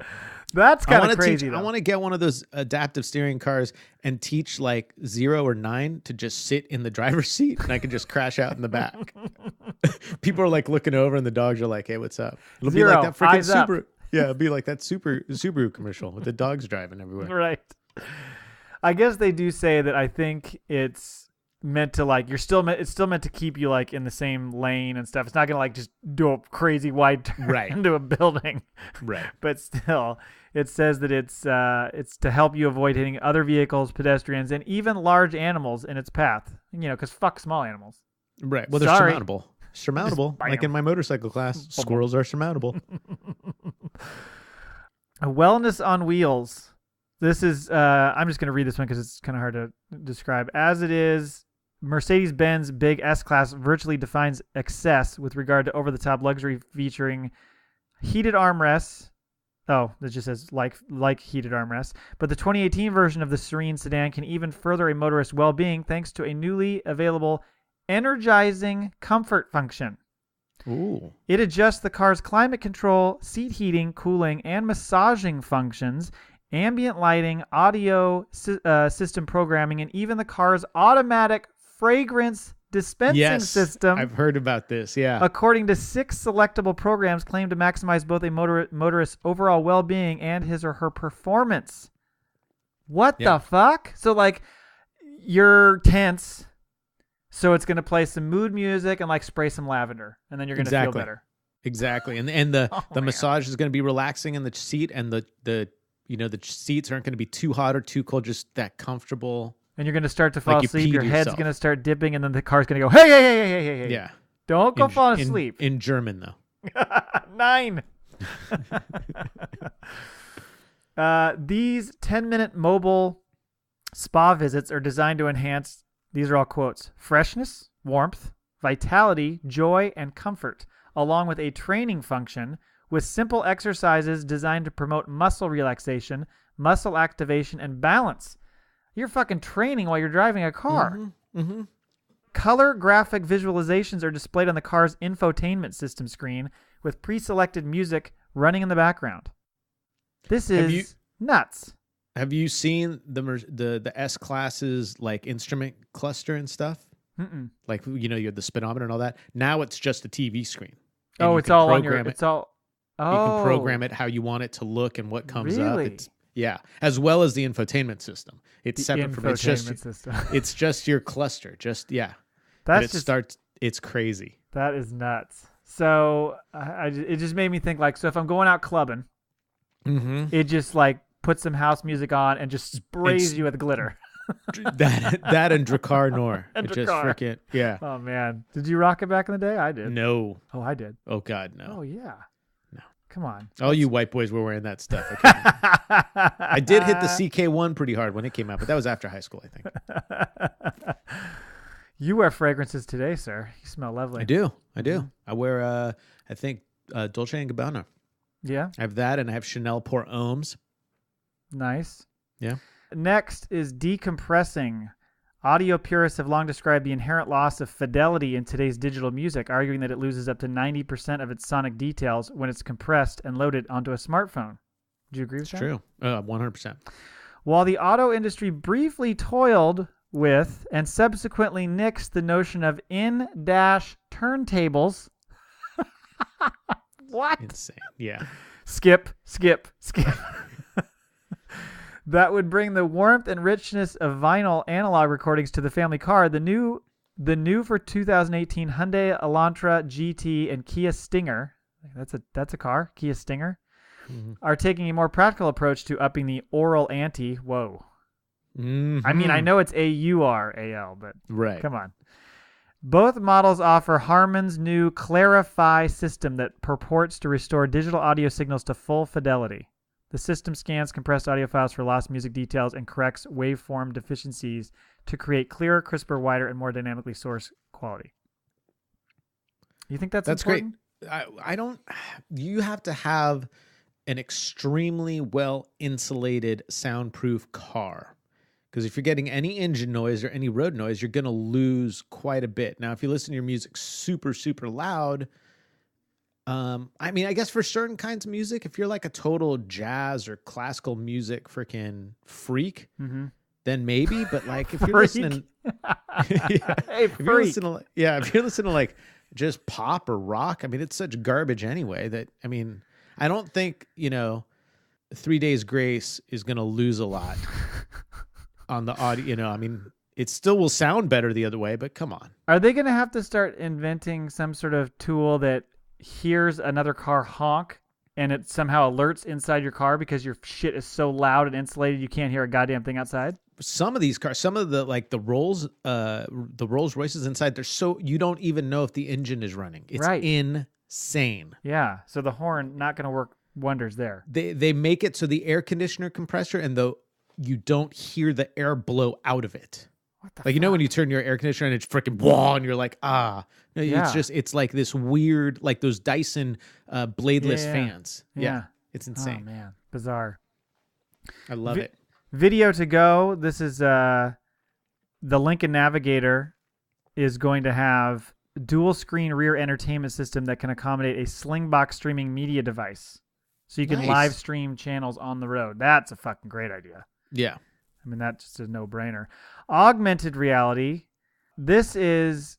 that's kind of crazy. I want to get one of those adaptive steering cars and teach like 0 or 9 to just sit in the driver's seat, and I can just crash out in the back. People are like looking over, and the dogs are like, "Hey, what's up?" It'll be 0, like that freaking eyes up. Subaru. Yeah, it'll be like that Subaru commercial with the dogs driving everywhere. Right. I guess they do say that. I think it's meant to like it's still meant to keep you like in the same lane and stuff. It's not gonna like just do a crazy wide turn Right. into a building. Right. But still, it says that it's to help you avoid hitting other vehicles, pedestrians, and even large animals in its path. Because fuck small animals. Right. Well, they're Sorry. surmountable. Surmountable. bam. Like in my motorcycle class, squirrels are surmountable. A wellness on wheels. This is I'm just going to read this one because it's kind of hard to describe. As it is, Mercedes-Benz big S-Class virtually defines excess with regard to over-the-top luxury featuring heated armrests. Oh, that just says like heated armrests. But the 2018 version of the Serene sedan can even further a motorist's well-being thanks to a newly available energizing comfort function. Ooh. It adjusts the car's climate control, seat heating, cooling, and massaging functions, ambient lighting, audio system programming, and even the car's automatic fragrance dispensing system. I've heard about this. Yeah. According to 6 selectable programs, claim to maximize both a motorist's overall well-being and his or her performance. What the fuck? So like, you're tense. So it's going to play some mood music and like spray some lavender, and then you're going to feel better. Exactly. And the massage is going to be relaxing in the seat, and the seats aren't going to be too hot or too cold, just that comfortable. And you're going to start to fall you asleep. Your peed head's yourself. going to start dipping, and then the car's going to go, hey. Yeah. Don't go fall asleep. In German though. 9. These 10-minute mobile spa visits are designed to enhance, these are all quotes, freshness, warmth, vitality, joy, and comfort, along with a training function with simple exercises designed to promote muscle relaxation, muscle activation, and balance. You're fucking training while you're driving a car. Mm-hmm. Color graphic visualizations are displayed on the car's infotainment system screen with pre-selected music running in the background. This is nuts. Have you seen the S-Class's like instrument cluster and stuff? Mm-mm. Like, you have the speedometer and all that. Now it's just a TV screen. And Oh, you it's can all on your. program it. It's all. Oh, You can program it how you want it to look and what comes Really? up. Yeah, as well as the infotainment system. It's the separate from. It's infotainment just system. it's just your cluster. Just yeah. That's It just starts. It's crazy. that is nuts. So it just made me think like, so if I'm going out clubbing, Mm-hmm. it just like puts some house music on and just sprays you with glitter. that and Drakkar Noir. And It just Drakkar. freaking yeah. Oh man, did you rock it back in the day? I did. No. Oh, I did. Oh God, no. Oh yeah. No. Come on. All you white boys were wearing that stuff. I did hit the CK1 pretty hard when it came out, but that was after high school, I think. You wear fragrances today, sir. You smell lovely. I do. I wear I think Dolce and Gabbana. Yeah. I have that, and I have Chanel Pour Homes. Nice. Yeah. Next is decompressing. Audio purists have long described the inherent loss of fidelity in today's digital music, arguing that it loses up to 90% of its sonic details when it's compressed and loaded onto a smartphone. Do you agree with that? True. 100%. While the auto industry briefly toiled with and subsequently nixed the notion of in-dash turntables. What? Insane. Yeah. Skip. That would bring the warmth and richness of vinyl analog recordings to the family car. The new for 2018 Hyundai Elantra GT and Kia Stinger, that's a car, Kia Stinger, are taking a more practical approach to upping the oral ante. Whoa. Mm-hmm. I mean, I know it's AURAL, but Right. come on. Both models offer Harman's new Clarify system that purports to restore digital audio signals to full fidelity. The system scans compressed audio files for lost music details and corrects waveform deficiencies to create clearer, crisper, wider, and more dynamically sourced quality. You think that's great. important? I don't. You have to have an extremely well insulated, soundproof car. Because if you're getting any engine noise or any road noise, you're going to lose quite a bit. Now, if you listen to your music super, super loud, I mean, I guess for certain kinds of music, if you're like a total jazz or classical music freaking freak, then maybe. But like if you're listening, if you're listening to like just pop or rock, I mean, it's such garbage anyway that, I mean, I don't think, 3 Days Grace is going to lose a lot on the audio. I mean, it still will sound better the other way, but come on. Are they going to have to start inventing some sort of tool that hears another car honk and it somehow alerts inside your car because your shit is so loud and insulated you can't hear a goddamn thing outside? Some of these cars, some of the like the Rolls Royces inside, they're so you don't even know if the engine is running. It's insane. Yeah, so the horn not going to work wonders there. They make it so the air conditioner compressor you don't hear the air blow out of it. What the like, fuck? when you turn your air conditioner and it's freaking wah, and you're like, No, Yeah. it's like this weird, like those Dyson bladeless fans. Yeah. It's insane. Oh, man. Bizarre. I love it. Video to go. This is the Lincoln Navigator is going to have dual screen rear entertainment system that can accommodate a Slingbox streaming media device. So you can Nice. live stream channels on the road. That's a fucking great idea. Yeah. I mean, that's just a no-brainer. Augmented reality. It says,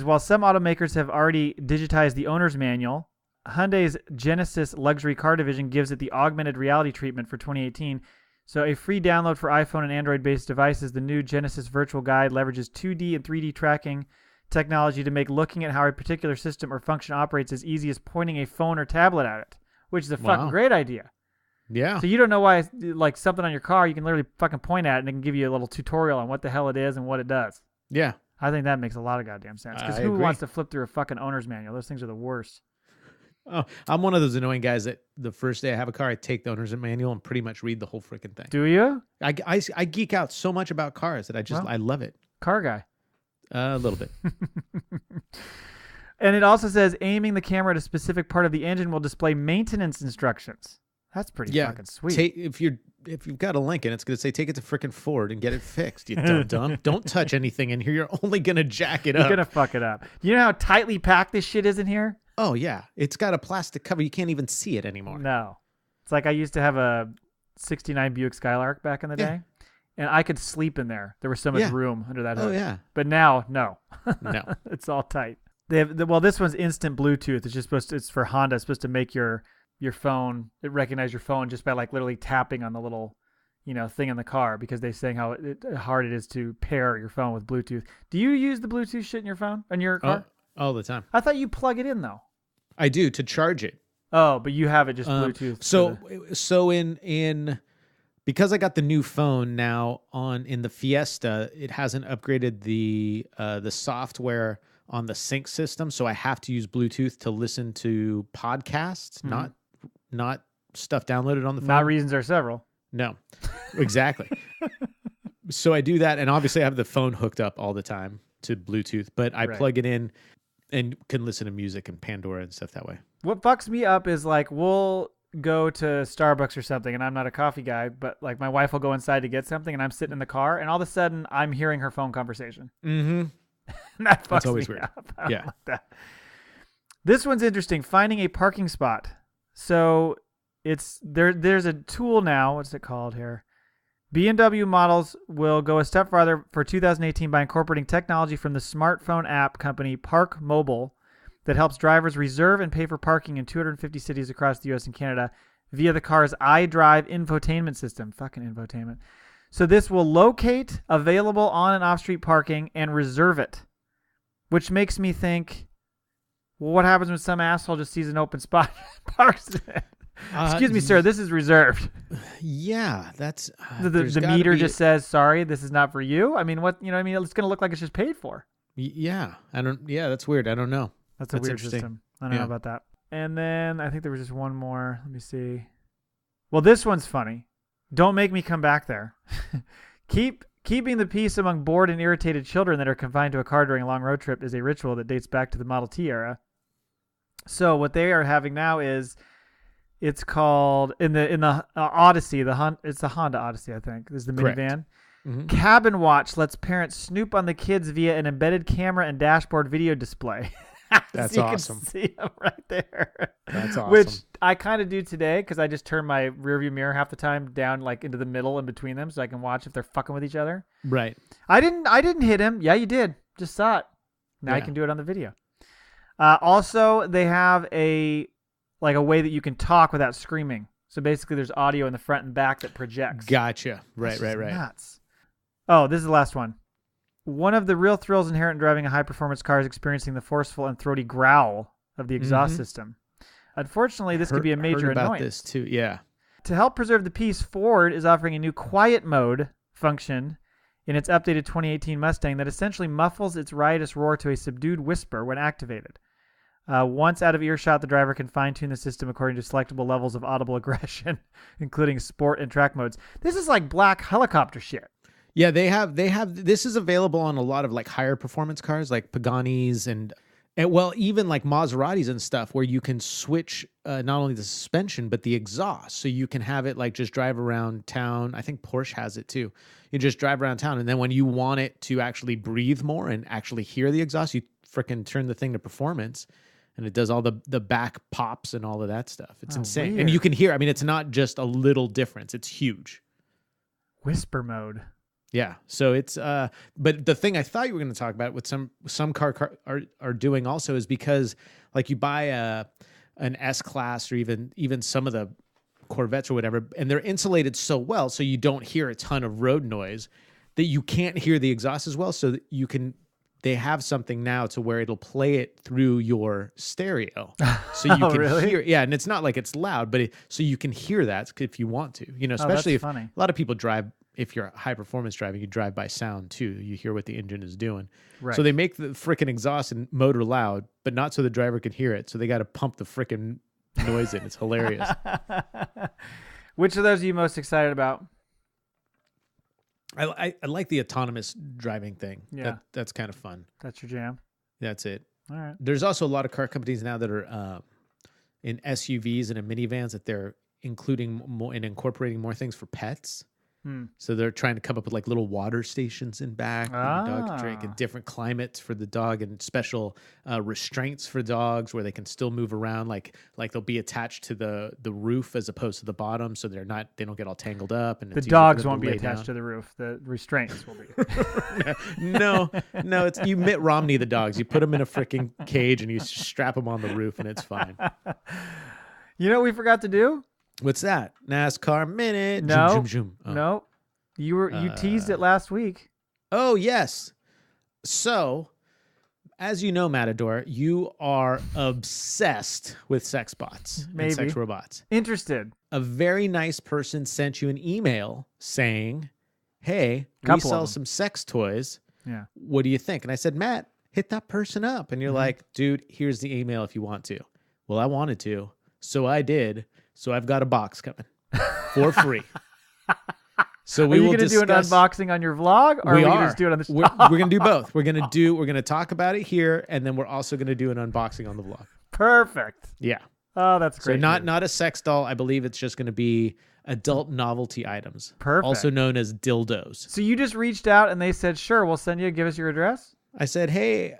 while some automakers have already digitized the owner's manual, Hyundai's Genesis luxury car division gives it the augmented reality treatment for 2018. So a free download for iPhone and Android-based devices, the new Genesis Virtual Guide leverages 2D and 3D tracking technology to make looking at how a particular system or function operates as easy as pointing a phone or tablet at it, which is a fucking great idea. Yeah. So you don't know why, like something on your car, you can literally fucking point at it and it can give you a little tutorial on what the hell it is and what it does. Yeah. I think that makes a lot of goddamn sense. Because I who agree. wants to flip through a fucking owner's manual? Those things are the worst. Oh, I'm one of those annoying guys that the first day I have a car, I take the owner's manual and pretty much read the whole freaking thing. Do you? I geek out so much about cars that I love it. Car guy. A little bit. And it also says aiming the camera at a specific part of the engine will display maintenance instructions. That's pretty fucking sweet. If you've got a Lincoln, it's going to say take it to frickin' Ford and get it fixed. You dumb. Don't touch anything in here. You're only going to jack it up. You're going to fuck it up. You know how tightly packed this shit is in here? Oh yeah, it's got a plastic cover. You can't even see it anymore. No. It's like I used to have a 69 Buick Skylark back in the day, and I could sleep in there. There was so much room under that hood. Oh yeah. But now, no. No. It's all tight. They have this one's instant Bluetooth. It's just it's for Honda. It's supposed to make your phone, it recognize your phone just by like literally tapping on the little, thing in the car, because they're saying how hard it is to pair your phone with Bluetooth. Do you use the Bluetooth shit in your phone, in your car? All the time. I thought you plug it in though. I do, to charge it. Oh, but you have it just Bluetooth. So in because I got the new phone now in the Fiesta, it hasn't upgraded the software on the sync system, so I have to use Bluetooth to listen to podcasts, not stuff downloaded on the phone. Not reasons are several. No, exactly. So I do that, and obviously I have the phone hooked up all the time to Bluetooth, but I plug it in and can listen to music and Pandora and stuff that way. What fucks me up is like we'll go to Starbucks or something, and I'm not a coffee guy, but like my wife will go inside to get something, and I'm sitting in the car, and all of a sudden I'm hearing her phone conversation. Mm-hmm. That's always me weird. up. I don't Yeah. like that. This one's interesting. Finding a parking spot. So it's there's a tool now. What's it called here? BMW models will go a step farther for 2018 by incorporating technology from the smartphone app company Park Mobile that helps drivers reserve and pay for parking in 250 cities across the U.S. and Canada via the car's iDrive infotainment system. Fucking infotainment. So this will locate available on and off-street parking and reserve it, which makes me think, well, what happens when some asshole just sees an open spot and parks it? Excuse me, sir, this is reserved. Yeah, that's The meter just says, sorry, this is not for you. I mean, what I mean? It's going to look like it's just paid for. Yeah, that's weird. I don't know. That's a weird interesting. system. I don't know about that. And then I think there was just one more. Let me see. Well, this one's funny. Don't make me come back there. Keeping the peace among bored and irritated children that are confined to a car during a long road trip is a ritual that dates back to the Model T era. So what they are having now is It's called in the Odyssey. It's the Honda Odyssey, I think. This is the Correct. minivan. Mhm. Cabin Watch lets parents snoop on the kids via an embedded camera and dashboard video display. That's so you awesome. Can see them right there. That's awesome. Which I kind of do today because I just turn my rearview mirror half the time down like into the middle in between them so I can watch if they're fucking with each other. Right. I didn't hit him. Yeah, you did. Just saw it. Now you Yeah. can do it on the video. Also, they have a way that you can talk without screaming. So basically, there's audio in the front and back that projects. Gotcha. Right, This right, is right. Nuts. Oh, this is the last one. One of the real thrills inherent in driving a high-performance car is experiencing the forceful and throaty growl of the exhaust system. Unfortunately, this could be a major heard about annoyance. this too. Yeah. To help preserve the peace, Ford is offering a new quiet mode function in its updated 2018 Mustang that essentially muffles its riotous roar to a subdued whisper when activated. Once out of earshot, the driver can fine-tune the system according to selectable levels of audible aggression, including sport and track modes. This is like black helicopter shit. Yeah, they have this is available on a lot of like higher performance cars like Paganis and well, even like Maseratis and stuff where you can switch not only the suspension but the exhaust. So you can have it like just drive around town. I think Porsche has it too. You just drive around town and then when you want it to actually breathe more and actually hear the exhaust, you frickin' turn the thing to performance and it does all the back pops and all of that stuff. It's insane. Weird. And you can hear, I mean, it's not just a little difference. It's huge. Whisper mode. Yeah. So it's but the thing I thought you were going to talk about what some car are doing also is because like you buy an S class or even some of the Corvettes or whatever and they're insulated so well so you don't hear a ton of road noise that you can't hear the exhaust as well so that they have something now to where it'll play it through your stereo so you can really? hear. Yeah. And it's not like it's loud, but so you can hear that if you want to, especially if funny. a lot of people drive. If you're high performance driving, you drive by sound too. You hear what the engine is doing. Right. So they make the frickin' exhaust and motor loud, but not so the driver can hear it. So they got to pump the frickin' noise in. It's hilarious. Which of those are you most excited about? I like the autonomous driving thing. Yeah. That's kind of fun. That's your jam. That's it. All right. There's also a lot of car companies now that are in SUVs and in minivans that they're including more and incorporating more things for pets. So they're trying to come up with like little water stations in back where the dog can drink and different climates for the dog and special restraints for dogs where they can still move around. Like they'll be attached to the roof as opposed to the bottom. So they don't get all tangled up. And The it's easier for dogs them won't to be lay attached down. to the roof. The restraints will be. No, it's you Mitt Romney the dogs. You put them in a freaking cage and you strap them on the roof and it's fine. You know what we forgot to do? What's that? NASCAR minute. No. Zoom, zoom, zoom. Oh. No. You teased it last week. Oh, yes. So, as you know, Matador, you are obsessed with sex bots Maybe. and sex robots. Interested. A very nice person sent you an email saying, hey, we Couple of sell them. some sex toys. Yeah. What do you think? And I said, Matt, hit that person up. And you're Mm-hmm. like, dude, here's the email if you want to. Well, I wanted to. So I did. So I've got a box coming for free. So Are we you will going to do an discuss. unboxing on your vlog, or We are we are. going to just do it on the show? We're gonna do both. We're gonna talk about it here, and then we're also gonna do an unboxing on the vlog. Perfect. Yeah. Oh, that's So great. not a sex doll. I believe it's just gonna be adult novelty items, Perfect. also known as dildos. So you just reached out and they said, sure, we'll send you. Give us your address. I said, hey,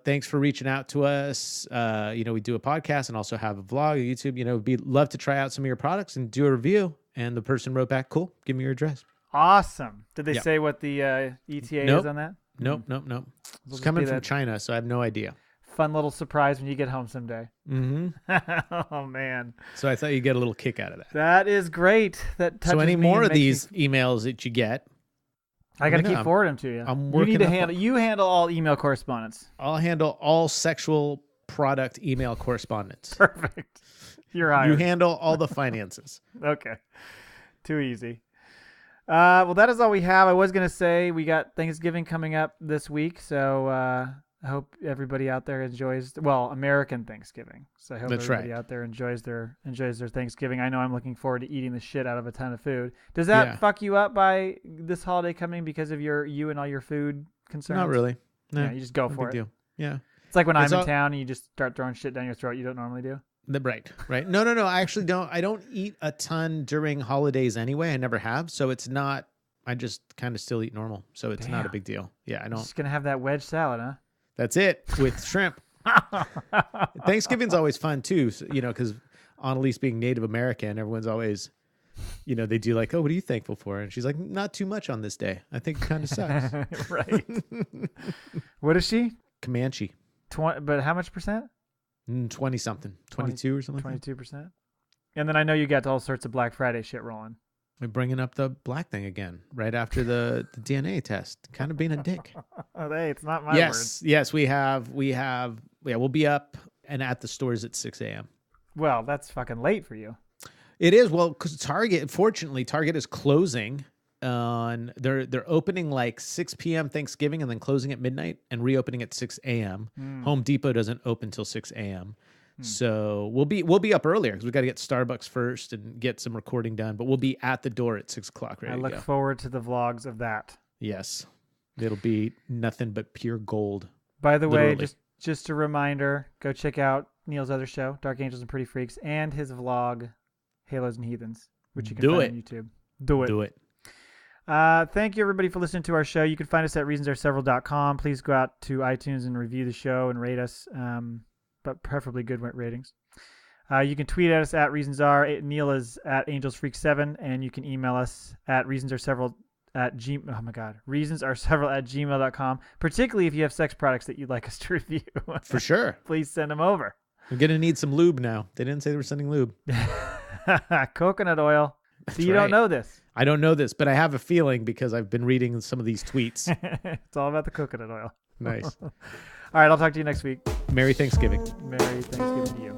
thanks for reaching out to us. We do a podcast and also have a vlog, a YouTube. We'd love to try out some of your products and do a review. And the person wrote back, cool. Give me your address. Awesome. Did they Yeah. say what the ETA Nope. is on that? Nope. We'll It's just coming be from that China, so I have no idea. fun little surprise when you get home someday. Mm-hmm. Oh, man. So I thought you'd get a little kick out of that. That is great. That touches So any me more and of makes these emails that you get, I got to Yeah, keep I'm- forwarding them to you. I'm You working need to up handle. You handle all email correspondence. I'll handle all sexual product email correspondence. Perfect. You're You hired. handle all the finances. Okay. Too easy. Well, that is all we have. I was going to say we got Thanksgiving coming up this week, so I hope everybody out there enjoys, American Thanksgiving. So I hope That's everybody right. out there enjoys their Thanksgiving. I know I'm looking forward to eating the shit out of a ton of food. Does that Yeah. fuck you up by this holiday coming because of you and all your food concerns? Not really. No, Yeah, you just go no for big it. deal. Yeah. It's like when It's I'm in all- town and you just start throwing shit down your throat you don't normally do. Right. No. I actually don't. I don't eat a ton during holidays anyway. I never have. So it's not, I just kind of still eat normal. So it's not a Damn. big deal. Yeah, I don't. Just gonna have that wedge salad, huh? That's it with shrimp. Thanksgiving's always fun too, so, because Annalise being Native American, everyone's always, they do like, oh, what are you thankful for? And she's like, not too much on this day. I think it kind of sucks. Right. What is she? Comanche. But how much percent? 20 something, 22 or something. 22%. And then I know you got all sorts of Black Friday shit rolling. We're bringing up the black thing again right after the DNA test. Kind of being a dick. Oh, hey, it's not my words. Yes, we have. Yeah, we'll be up and at the stores at 6 a.m. Well, that's fucking late for you. It is. Well, because Target is closing on, they're opening like 6 p.m. Thanksgiving and then closing at midnight and reopening at 6 a.m. Home Depot doesn't open till 6 a.m. So we'll be up earlier because we got to get Starbucks first and get some recording done. But we'll be at the door at 6 o'clock. I look forward to the vlogs of that. Yes, it'll be nothing but pure gold. By the Literally. way, just a reminder: go check out Neil's other show, Dark Angels and Pretty Freaks, and his vlog, Halos and Heathens, which you can find on YouTube. Do it. Thank you everybody for listening to our show. You can find us at reasonsareseveral.com. Please go out to iTunes and review the show and rate us. But preferably good ratings. You can tweet at us at reasonsare. Neil is at angelsfreak7, and you can email us at reasonsareseveral at reasonsareseveral@gmail.com. Particularly if you have sex products that you'd like us to review. For sure. Please send them over. We're gonna need some lube now. They didn't say they were sending lube. Coconut oil. So you right. don't know this. I don't know this, but I have a feeling because I've been reading some of these tweets. It's all about the coconut oil. Nice. All right, I'll talk to you next week. Merry Thanksgiving. Merry Thanksgiving to you.